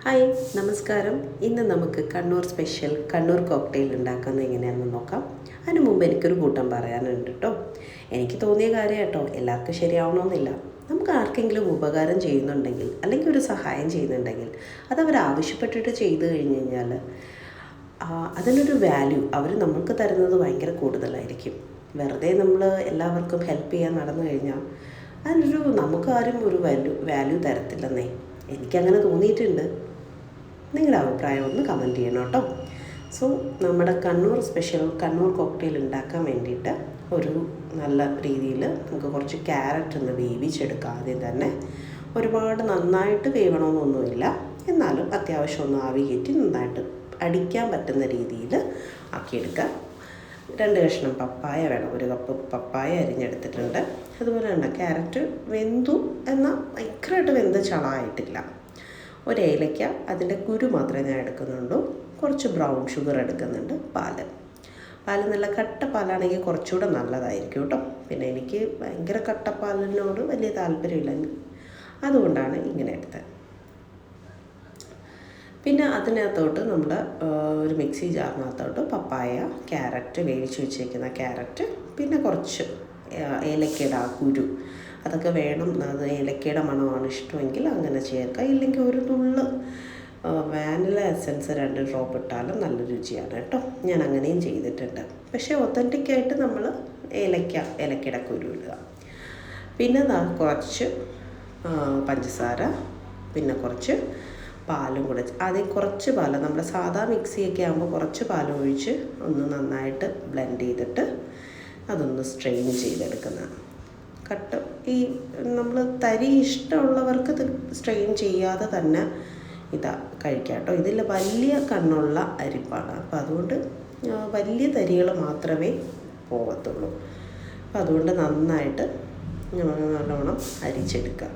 Hi നമസ്കാരം. ഇന്ന് നമുക്ക് കണ്ണൂർ സ്പെഷ്യൽ കണ്ണൂർ കോക്ടെയിൽ ഉണ്ടാക്കുന്നത് എങ്ങനെയാണെന്ന് നോക്കാം. അതിന് മുമ്പ് എനിക്കൊരു കൂട്ടം പറയാനുണ്ട് കേട്ടോ. എനിക്ക് തോന്നിയ കാര്യം കേട്ടോ, എല്ലാവർക്കും ശരിയാവണമെന്നില്ല. നമുക്ക് ആർക്കെങ്കിലും ഉപകാരം ചെയ്യുന്നുണ്ടെങ്കിൽ അല്ലെങ്കിൽ ഒരു സഹായം ചെയ്യുന്നുണ്ടെങ്കിൽ അതവർ ആവശ്യപ്പെട്ടിട്ട് ചെയ്തു കഴിഞ്ഞ് കഴിഞ്ഞാൽ അതിനൊരു വാല്യൂ അവർ നമ്മൾക്ക് തരുന്നത് ഭയങ്കര കൂടുതലായിരിക്കും. വെറുതെ നമ്മൾ എല്ലാവർക്കും ഹെൽപ്പ് ചെയ്യാൻ നടന്നു കഴിഞ്ഞാൽ അതിനൊരു നമുക്കാരും ഒരു വാല്യൂ തരത്തില്ലെന്നേ. എനിക്കങ്ങനെ തോന്നിയിട്ടുണ്ട്. നിങ്ങളുടെ അഭിപ്രായം ഒന്ന് കമൻറ്റ് ചെയ്യണം കേട്ടോ. സോ നമ്മുടെ കണ്ണൂർ സ്പെഷ്യൽ കണ്ണൂർ കോക്ടെയിൽ ഉണ്ടാക്കാൻ വേണ്ടിയിട്ട് ഒരു നല്ല രീതിയിൽ നമുക്ക് കുറച്ച് ക്യാരറ്റ് ഒന്ന് വേവിച്ചെടുക്കാം. ആദ്യം തന്നെ ഒരുപാട് നന്നായിട്ട് വേവണമെന്നൊന്നുമില്ല, എന്നാലും അത്യാവശ്യം ഒന്ന് ആവി കയറ്റി നന്നായിട്ട് അടിക്കാൻ പറ്റുന്ന രീതിയിൽ ആക്കിയെടുക്കുക. 2 കഷ്ണം പപ്പായ വേണം. 1 കപ്പ് പപ്പായ അരിഞ്ഞെടുത്തിട്ടുണ്ട്. അതുപോലെ തന്നെ ക്യാരറ്റ് വെന്തു എന്നാൽ ഭയങ്കരമായിട്ട് വെന്ത ചളമായിട്ടില്ല. 1 ഏലയ്ക്ക, അതിൻ്റെ കുരു മാത്രമേ ഞാൻ എടുക്കുന്നുള്ളൂ. കുറച്ച് ബ്രൗൺ ഷുഗർ എടുക്കുന്നുണ്ട്. പാല് നല്ല കട്ടപ്പാലാണെങ്കിൽ കുറച്ചുകൂടെ നല്ലതായിരിക്കും കേട്ടോ. പിന്നെ എനിക്ക് ഭയങ്കര കട്ടപ്പാലിനോട് വലിയ താല്പര്യമില്ല, അതുകൊണ്ടാണ് ഇങ്ങനെ എടുത്തത്. പിന്നെ അതിനകത്തോട്ട് നമ്മൾ ഒരു മിക്സി ജാറിനകത്തോട്ട് പപ്പായ, ക്യാരറ്റ്, വേവിച്ച് വെച്ചേക്കുന്ന ക്യാരറ്റ്, പിന്നെ കുറച്ച് ഏലക്കയുടെ ആ കുരു അതൊക്കെ വേണം. അത് ഏലക്കയുടെ മണമാണ് ഇഷ്ടമെങ്കിൽ അങ്ങനെ ചേർക്കാം. ഇല്ലെങ്കിൽ ഒരു നുള്ള് വാനില എസൻസ് 2 ഡ്രോപ്പ് ഇട്ടാലും നല്ല രുചിയാണ് കേട്ടോ. ഞാൻ അങ്ങനെയും ചെയ്തിട്ടുണ്ട്. പക്ഷേ ഒത്തൻറ്റിക്കായിട്ട് നമ്മൾ ഏലക്കയുടെ കുരു ഇടുക. പിന്നെ കുറച്ച് പഞ്ചസാര, പിന്നെ കുറച്ച് പാലും കൂടെ. ആദ്യം കുറച്ച് പാൽ, നമ്മുടെ സാധാ മിക്സിയൊക്കെ ആകുമ്പോൾ കുറച്ച് പാൽ ഒഴിച്ച് ഒന്ന് നന്നായിട്ട് ബ്ലെൻഡ് ചെയ്തിട്ട് അതൊന്ന് സ്ട്രെയിൻ ചെയ്തെടുക്കുന്നതാണ്. ഈ നമ്മൾ തരി ഇഷ്ടമുള്ളവർക്ക് ഇത് സ്ട്രെയിൻ ചെയ്യാതെ തന്നെ കഴിക്കാം കേട്ടോ. ഇതിൽ വലിയ കണ്ണുള്ള അരിപ്പാണ്, അപ്പോൾ അതുകൊണ്ട് വലിയ തരികൾ മാത്രമേ പോകത്തുള്ളൂ. അപ്പോൾ അതുകൊണ്ട് നന്നായിട്ട് നല്ലോണം അരിച്ചെടുക്കുക.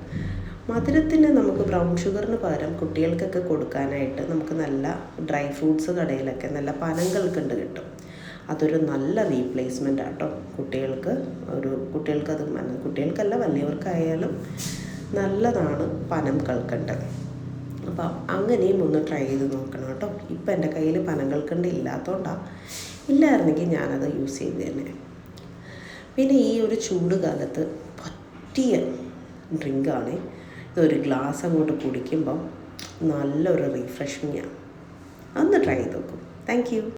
മധുരത്തിന് നമുക്ക് ബ്രൗൺ ഷുഗറിന് പകരം കുട്ടികൾക്കൊക്കെ കൊടുക്കാനായിട്ട് നമുക്ക് നല്ല ഡ്രൈ ഫ്രൂട്ട്സ് കടയിലൊക്കെ നല്ല പനം കൽക്കണ്ട് കിട്ടും. അതൊരു നല്ല റീപ്ലേസ്മെൻ്റ് ആട്ടോ കുട്ടികൾക്കല്ല വലിയവർക്കായാലും നല്ലതാണ് പനം കൽക്കണ്ട്. അപ്പം അങ്ങനെയും ഒന്ന് ട്രൈ ചെയ്ത് നോക്കണം കേട്ടോ. ഇപ്പം എൻ്റെ കയ്യിൽ പനം കൽക്കണ്ട് ഇല്ലാത്തതുകൊണ്ടാണ്. ഇല്ലായിരുന്നെങ്കിൽ ഞാനത് യൂസ് ചെയ്ത് തന്നെ. പിന്നെ ഈ ഒരു ചൂട് കാലത്ത് പറ്റിയ ഡ്രിങ്കാണ്. ഇതൊരു ഗ്ലാസ് അങ്ങോട്ട് കുടിക്കുമ്പം നല്ലൊരു റീഫ്രഷിങ്ങാണ്. ഒന്ന് ട്രൈ ചെയ്ത് നോക്കും. Thank you.